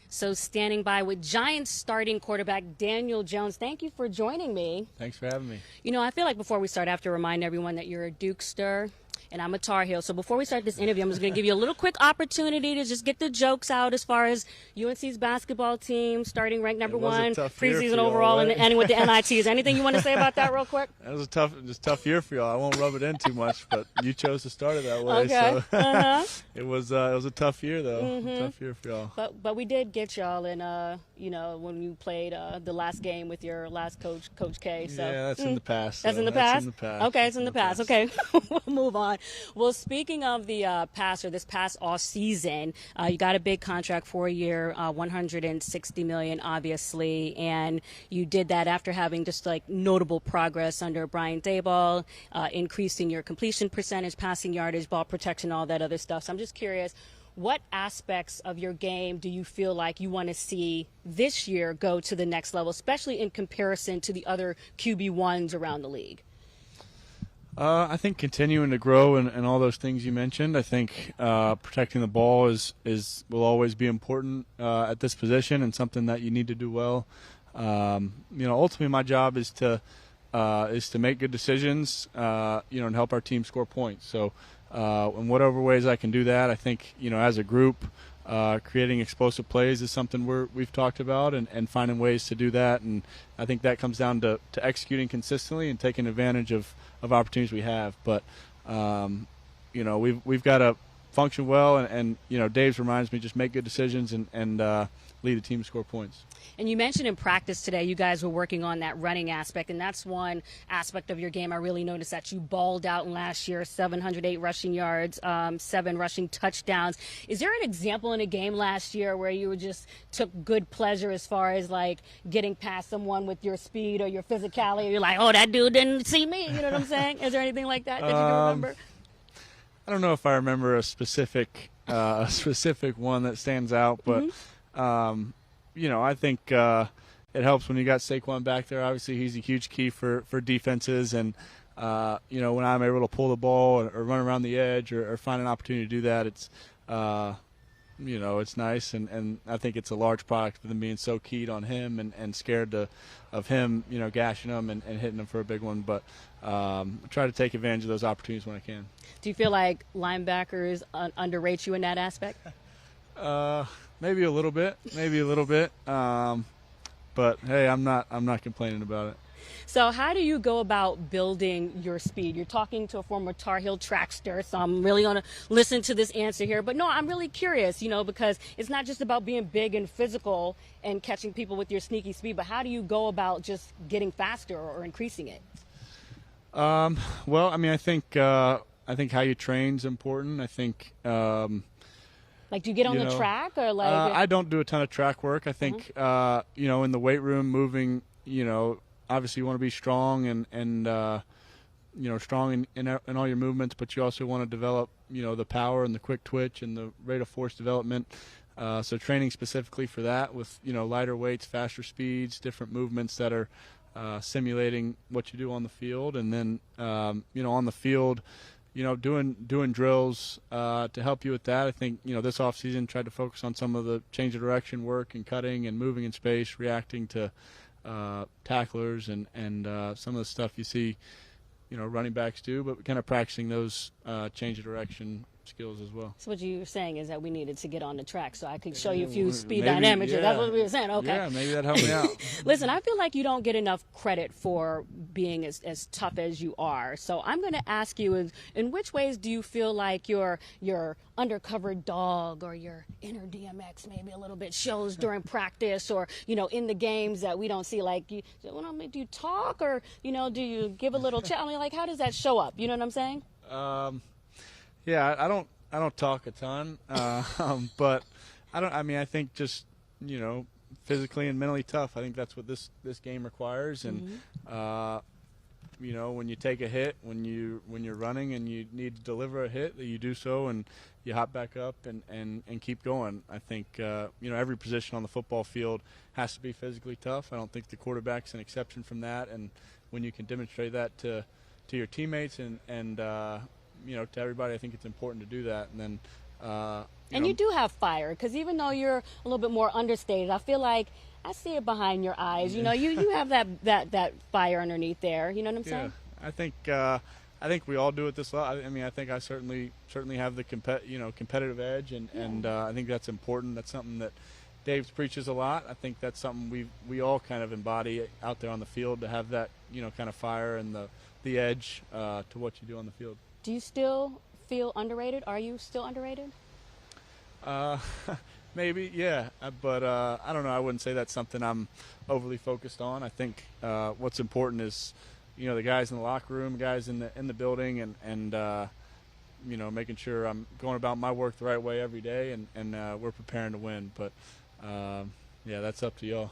So standing by with Giants starting quarterback Daniel Jones. Thank you for joining me. Thanks for having me. You know, I feel like before we start, I have to remind everyone that you're a Dukester and I'm a Tar Heel. So before we start this interview, I'm just going to give you a little quick opportunity to just get the jokes out as far as UNC's basketball team starting ranked number one, preseason overall, and ending with the NITs. Anything you want to say about that real quick? That was a tough year for y'all. I won't rub it in too much, but you chose to start it that way. Okay. So it was a tough year though. Tough year for y'all. But we did get y'all in when you played the last game with your last coach, Coach K. So yeah, that's in the past. That's in the That's past. in the past. Okay, it's in the past. Okay, we'll move on. Well, speaking of the this past off season, you got a big contract for a year, $160 million, obviously, and you did that after having just like notable progress under Brian Daboll, increasing your completion percentage, passing yardage, ball protection, all that other stuff. So I'm just curious, what aspects of your game do you feel like you want to see this year go to the next level, especially in comparison to the other QB1s around the league? I think continuing to grow and all those things you mentioned. I think protecting the ball will always be important at this position and something that you need to do well. Ultimately my job is to make good decisions, and help our team score points. So in whatever ways I can do that, I think, as a group, creating explosive plays is something we've talked about and finding ways to do that. And I think that comes down to executing consistently and taking advantage of opportunities we have. But, we've got to function well. And Dave's reminds me, just make good decisions and lead the team to score points. And you mentioned in practice today you guys were working on that running aspect, and that's one aspect of your game I really noticed that you balled out in last year, 708 rushing yards, 7 rushing touchdowns. Is there an example in a game last year where you just took good pleasure as far as like getting past someone with your speed or your physicality? You're like, oh, that dude didn't see me. You know what I'm saying? Is there anything like that you can remember? I don't know if I remember a specific one that stands out, but I think it helps when you got Saquon back there. Obviously, he's a huge key for defenses, and when I'm able to pull the ball or run around the edge or find an opportunity to do that, it's it's nice, and I think it's a large product for them being so keyed on him and scared of him, gashing them and hitting them for a big one. But I try to take advantage of those opportunities when I can. Do you feel like linebackers underrate you in that aspect? Maybe a little bit. But hey, I'm not complaining about it. So how do you go about building your speed? You're talking to a former Tar Heel trackster, so I'm really going to listen to this answer here. But no, I'm really curious, because it's not just about being big and physical and catching people with your sneaky speed, but how do you go about just getting faster or increasing it? Well, I think how you train is important. I think like, do you get on the track or like? I don't do a ton of track work. I think in the weight room, moving, obviously you want to be strong and strong in all your movements, but you also want to develop, the power and the quick twitch and the rate of force development. So training specifically for that with, lighter weights, faster speeds, different movements that are simulating what you do on the field. And then, on the field, doing drills to help you with that. I think, this offseason tried to focus on some of the change of direction work and cutting and moving in space, reacting to tacklers and some of the stuff you see, running backs do, but kind of practicing those change of direction skills as well. So what you were saying is that we needed to get on the track so I could show you a few speed dynamics. Yeah. That's what we were saying. Okay. Yeah, maybe that helped me out. Listen, I feel like you don't get enough credit for being as tough as you are. So I'm going to ask you, in which ways do you feel like your undercover dog or your inner DMX maybe a little bit shows during practice or, in the games that we don't see? Like, do you talk or, do you give a little chat? Like, how does that show up? You know what I'm saying? Yeah, I don't talk a ton, but I think just physically and mentally tough. I think that's what this game requires, and when you take a hit, when you're running and you need to deliver a hit, that you do so and you hop back up and keep going. I think every position on the football field has to be physically tough. I don't think the quarterback's an exception from that, and when you can demonstrate that to your teammates and to everybody, I think it's important to do that. And then And you do have fire, because even though you're a little bit more understated, I feel like I see it behind your eyes. You know, you have that fire underneath there. You know what I'm saying? I think we all do it this level. I mean, I think I certainly have the competitive edge, and I think that's important. That's something that Dave preaches a lot. I think that's something we all kind of embody out there on the field, to have that kind of fire and the edge to what you do on the field. Do you still feel underrated? Are you still underrated? Maybe, yeah, but I don't know. I wouldn't say that's something I'm overly focused on. I think what's important is, the guys in the locker room, guys in the building, and making sure I'm going about my work the right way every day, and we're preparing to win. But yeah, that's up to y'all.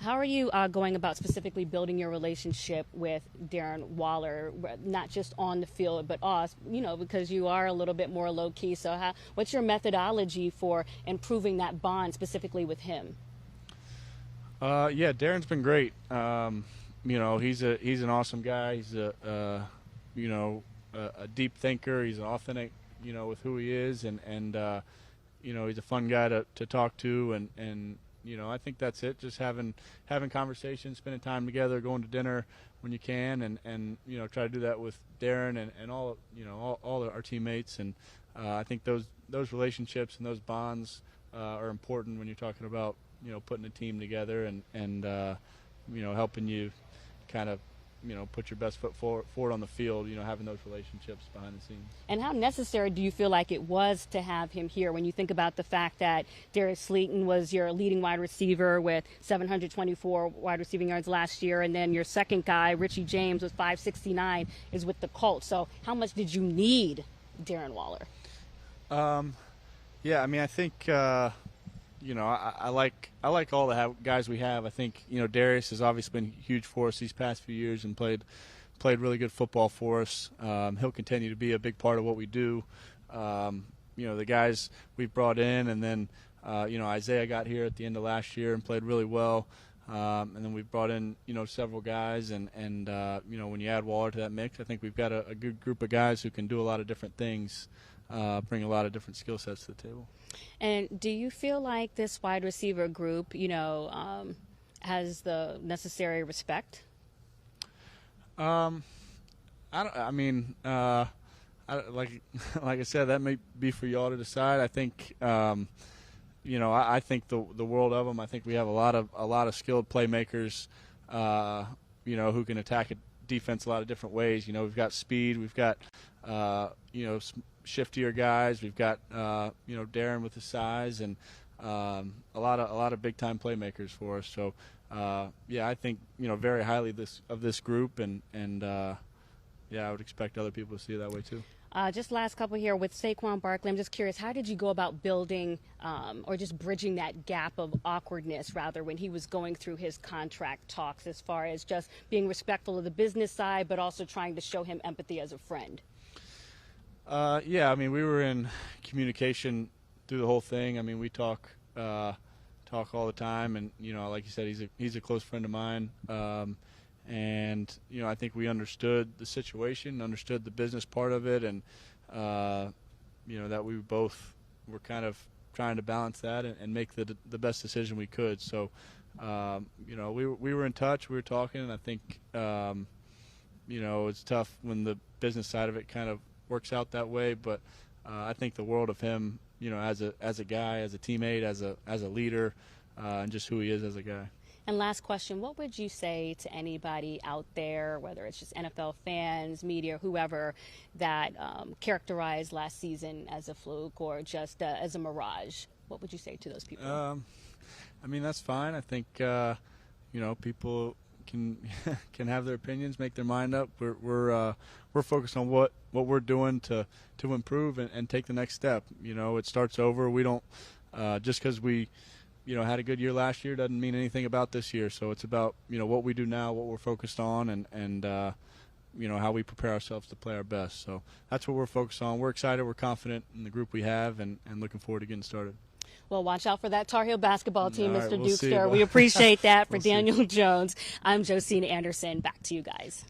How are you going about specifically building your relationship with Darren Waller, not just on the field, but off, because you are a little bit more low-key. So what's your methodology for improving that bond specifically with him? Yeah, Darren's been great. He's an awesome guy. He's a deep thinker. He's an authentic, with who he is, and he's a fun guy to talk to, and I think that's it. Just having conversations, spending time together, going to dinner when you can, and try to do that with Darren and all our teammates. And I think those relationships and those bonds are important when you're talking about putting a team together and helping you kind of put your best foot forward on the field, having those relationships behind the scenes. And how necessary do you feel like it was to have him here when you think about the fact that Darius Slayton was your leading wide receiver with 724 wide receiving yards last year, and then your second guy, Richie James, with 569, is with the Colts. So how much did you need Darren Waller? Yeah, I mean, I think I like all the guys we have. I think Darius has obviously been huge for us these past few years and played really good football for us. He'll continue to be a big part of what we do. The guys we've brought in, and then Isaiah got here at the end of last year and played really well. And then we've brought in several guys, and when you add Waller to that mix, I think we've got a good group of guys who can do a lot of different things, bring a lot of different skill sets to the table. And do you feel like this wide receiver group, has the necessary respect? Like I said, that may be for y'all to decide. I think, I think the world of them. I think we have a lot of skilled playmakers, who can attack a defense a lot of different ways. We've got speed, we've got, shiftier guys. We've got Darren with his size, and a lot of big time playmakers for us. So I think very highly of this group, and I would expect other people to see it that way too. Just last couple here with Saquon Barkley. I'm just curious, how did you go about building or just bridging that gap of awkwardness, rather, when he was going through his contract talks, as far as just being respectful of the business side, but also trying to show him empathy as a friend? Yeah, I mean, we were in communication through the whole thing. I mean, we talk all the time, and like you said, he's a close friend of mine. And I think we understood the situation, understood the business part of it, and that we both were kind of trying to balance that and make the best decision we could. So we were in touch, we were talking, and I think it's tough when the business side of it kind of works out that way, but I think the world of him, as a guy, as a teammate, as a leader, and just who he is as a guy. And last question, what would you say to anybody out there, whether it's just NFL fans, media, whoever, that characterized last season as a fluke or just as a mirage? What would you say to those people? I mean, that's fine. I think people can have their opinions, make their mind up. We're focused on what we're doing to improve and take the next step. It starts over. We don't just because we had a good year last year doesn't mean anything about this year. So it's about what we do now, what we're focused on, and how we prepare ourselves to play our best. So that's what we're focused on. We're excited. We're confident in the group we have, and looking forward to getting started. Well, watch out for that Tar Heel basketball team, All right, Mr. we'll see. Dukester. We appreciate that. For Daniel Jones, I'm Josina Anderson. Back to you guys.